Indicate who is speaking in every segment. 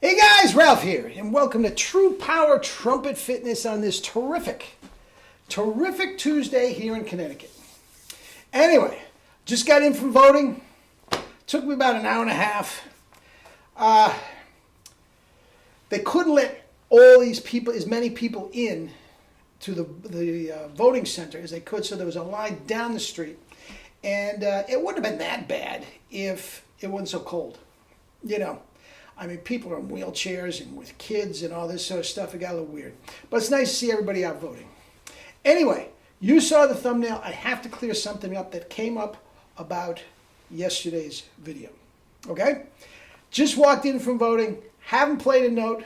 Speaker 1: Hey guys, Ralph here, and welcome to True Power Trumpet Fitness on this terrific Tuesday here in Connecticut. Anyway, just got in from voting. Took me about an hour and a half. They couldn't let all these people, as many people in to the voting center as they could, so there was a line down the street. And it wouldn't have been that bad if it wasn't so cold. You know, I mean, people are in wheelchairs and with kids and all this sort of stuff. It got a little weird. But it's nice to see everybody out voting. Anyway, you saw the thumbnail. I have to clear something up that came up about yesterday's video. Okay? Just walked in from voting. Haven't played a note.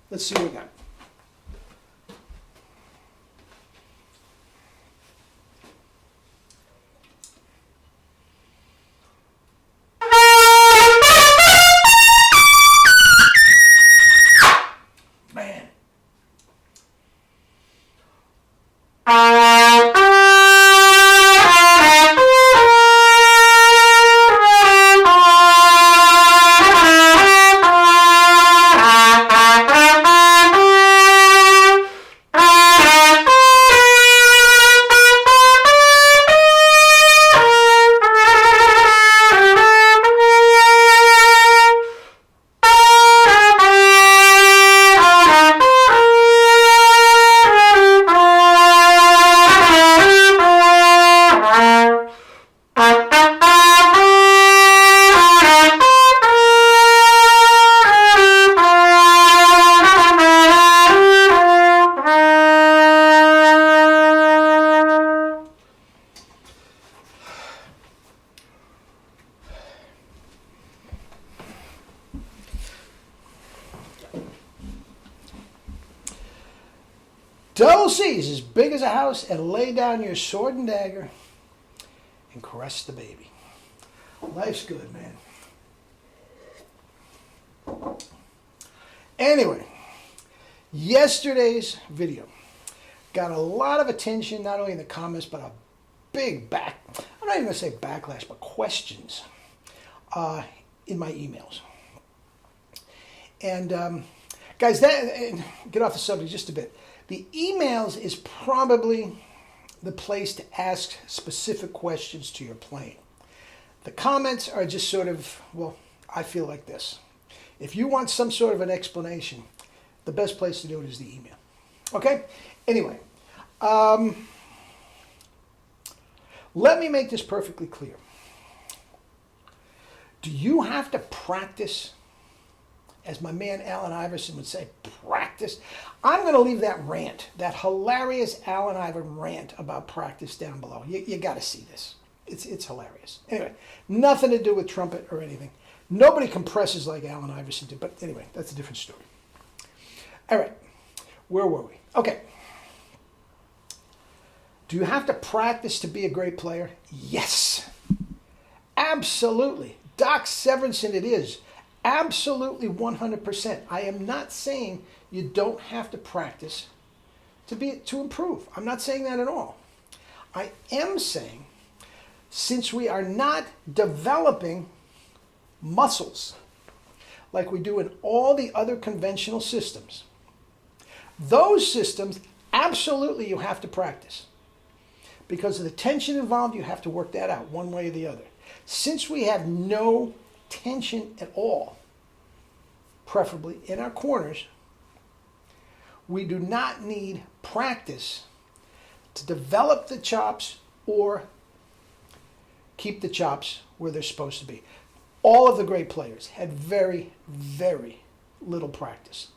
Speaker 1: Let's see what we got. Man. Double C's as big as a house, and lay down your sword and dagger and caress the baby. Life's good, man. Anyway, yesterday's video got a lot of attention, not only in the comments, but a big I'm not even going to say backlash, but questions in my emails. And guys, get off the subject just a bit. The emails is probably the place to ask specific questions to your playing. The comments are just sort of, well, I feel like this. If you want some sort of an explanation, the best place to do it is the email. Okay? Anyway, let me make this perfectly clear. Do you have to practice? As my man Allan Iverson would say, practice. I'm going to leave that rant, that hilarious Allan Iverson rant about practice down below. You got to see this. It's hilarious. Anyway, nothing to do with trumpet or anything. Nobody compresses like Allan Iverson did, but anyway, that's a different story. All right, where were we? Okay. Do you have to practice to be a great player? Yes. Absolutely. Doc Severinsen it is. Absolutely 100%. I am not saying you don't have to practice to improve. I'm not saying that at all. I am saying since we are not developing muscles like we do in all the other conventional systems, those systems, absolutely you have to practice. Because of the tension involved, you have to work that out one way or the other. Since we have no tension at all, preferably in our corners, we do not need practice to develop the chops or keep the chops where they're supposed to be. All of the great players had very, very little practice.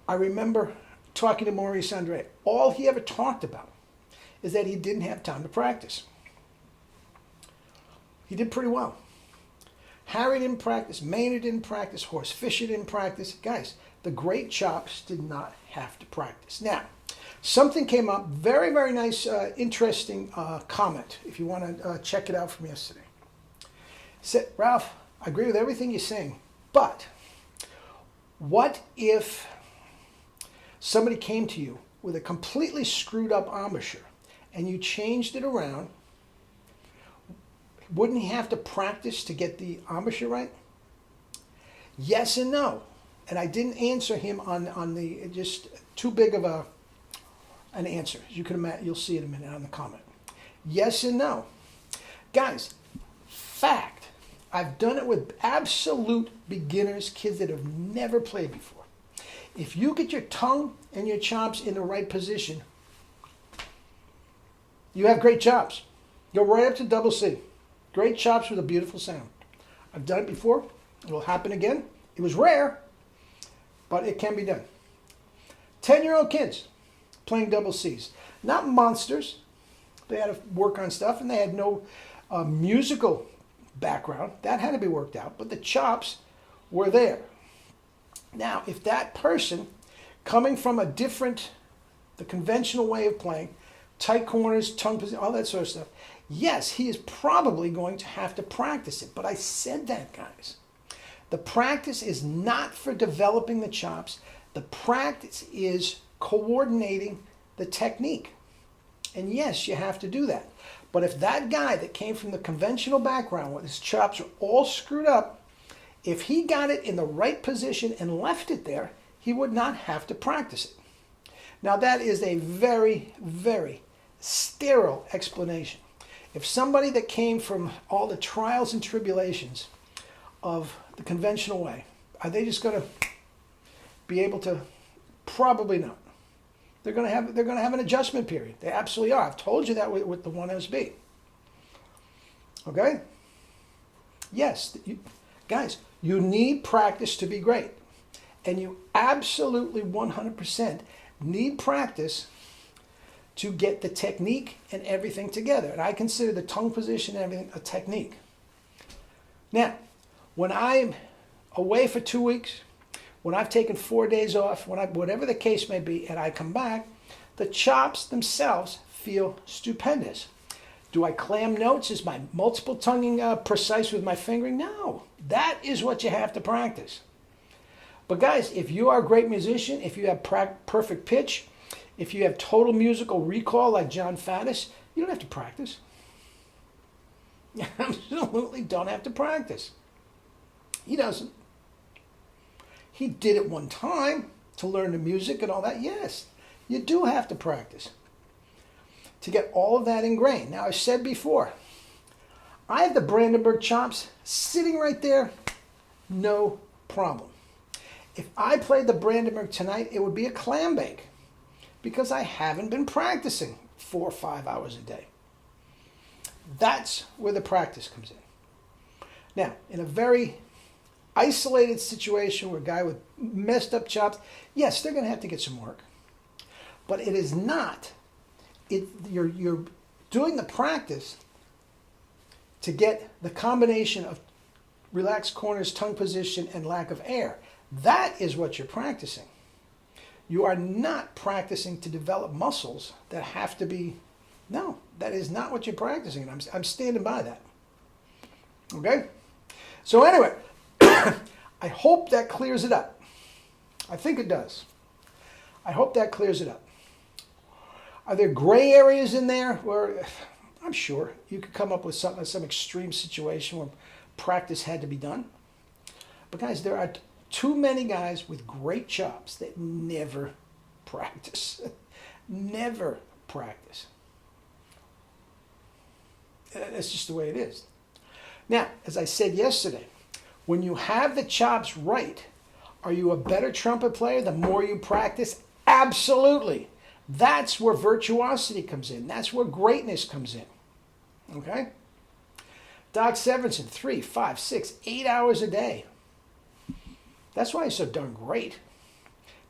Speaker 1: I remember talking to Maurice Andre. All he ever talked about is that he didn't have time to practice. He did pretty well. Harry didn't practice, Maynard didn't practice, Horst Fisher didn't practice. Guys, the great chops did not have to practice. Now, something came up, very, very nice, interesting comment, if you want to check it out from yesterday. Said, Ralph, I agree with everything you're saying, but what if somebody came to you with a completely screwed up embouchure and you changed it around? Wouldn't he have to practice to get the embouchure right? Yes and no. And I didn't answer him on the, just too big of an answer. As you can imagine, you'll see in a minute on the comment. Yes and no. Guys, fact. I've done it with absolute beginners, kids that have never played before. If you get your tongue and your chops in the right position, you have great chops. Go right up to double C. Great chops with a beautiful sound. I've done it before. It will happen again. It was rare, but it can be done. 10-year-old kids playing double Cs. Not monsters. They had to work on stuff, and they had no musical background. That had to be worked out, but the chops were there. Now, if that person, coming from the conventional way of playing, tight corners, tongue position, all that sort of stuff, yes, he is probably going to have to practice it. But I said that, guys. The practice is not for developing the chops. The practice is coordinating the technique. And yes, you have to do that. But if that guy that came from the conventional background, where his chops are all screwed up, if he got it in the right position and left it there, he would not have to practice it. Now that is a very, very sterile explanation. If somebody that came from all the trials and tribulations of the conventional way, are they just going to be able to? Probably not. They're going to have an adjustment period. They absolutely are. I've told you that with the 1SB. Okay? Yes, guys, you need practice to be great. And you absolutely 100% need practice to get the technique and everything together. And I consider the tongue position and everything a technique. Now, when I'm away for 2 weeks, when I've taken 4 days off, whatever the case may be, and I come back, the chops themselves feel stupendous. Do I clam notes? Is my multiple tonguing precise with my fingering? No. That is what you have to practice. But guys, if you are a great musician, if you have perfect pitch, if you have total musical recall like John Faddis, you don't have to practice. You absolutely don't have to practice. He doesn't. He did it one time to learn the music and all that. Yes, you do have to practice to get all of that ingrained. Now, I said before, I have the Brandenburg chops sitting right there, no problem. If I played the Brandenburg tonight, it would be a clam bake because I haven't been practicing 4 or 5 hours a day. That's where the practice comes in. Now, in a very isolated situation where a guy with messed up chops, yes, they're going to have to get some work. But it is not. You're doing the practice to get the combination of relaxed corners, tongue position, and lack of air. That is what you're practicing. You are not practicing to develop muscles that have to be. No, that is not what you're practicing. And I'm standing by that. Okay? So anyway, I hope that clears it up. I think it does. I hope that clears it up. Are there gray areas in there where I'm sure you could come up with some extreme situation where practice had to be done? But guys, there are too many guys with great chops that never practice. Never practice. That's just the way it is. Now, as I said yesterday, when you have the chops right, are you a better trumpet player the more you practice? Absolutely. That's where virtuosity comes in. That's where greatness comes in. Okay? Doc Severinsen, 3, 5, 6, 8 hours a day. That's why he's so darn great.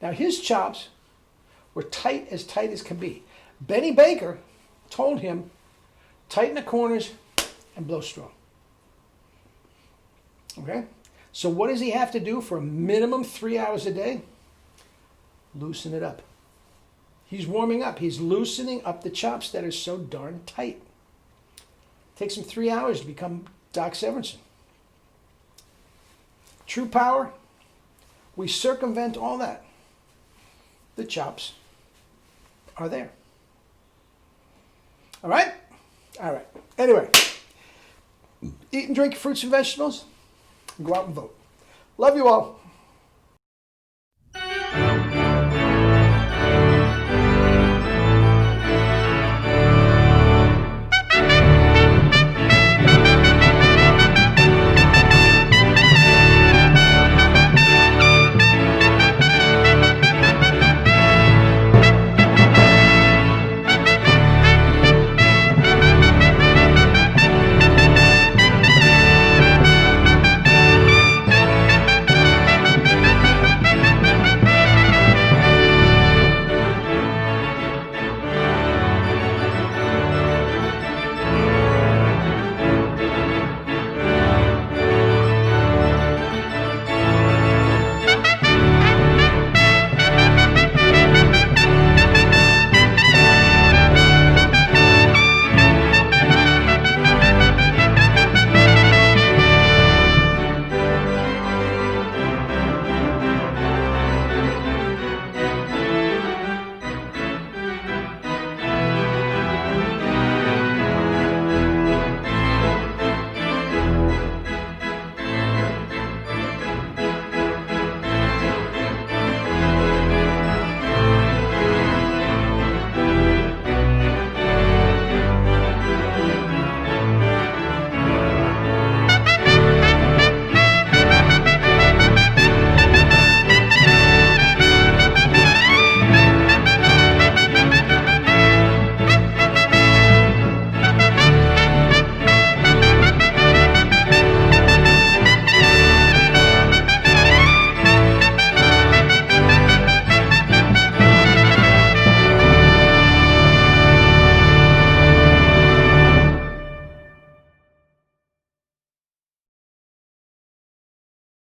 Speaker 1: Now, his chops were tight as can be. Benny Baker told him, tighten the corners and blow strong. Okay? So what does he have to do for a minimum 3 hours a day? Loosen it up. He's warming up. He's loosening up the chops that are so darn tight. Takes him 3 hours to become Doc Severinsen. True power, we circumvent all that. The chops are there. All right? All right. Anyway, eat and drink fruits and vegetables. Go out and vote. Love you all.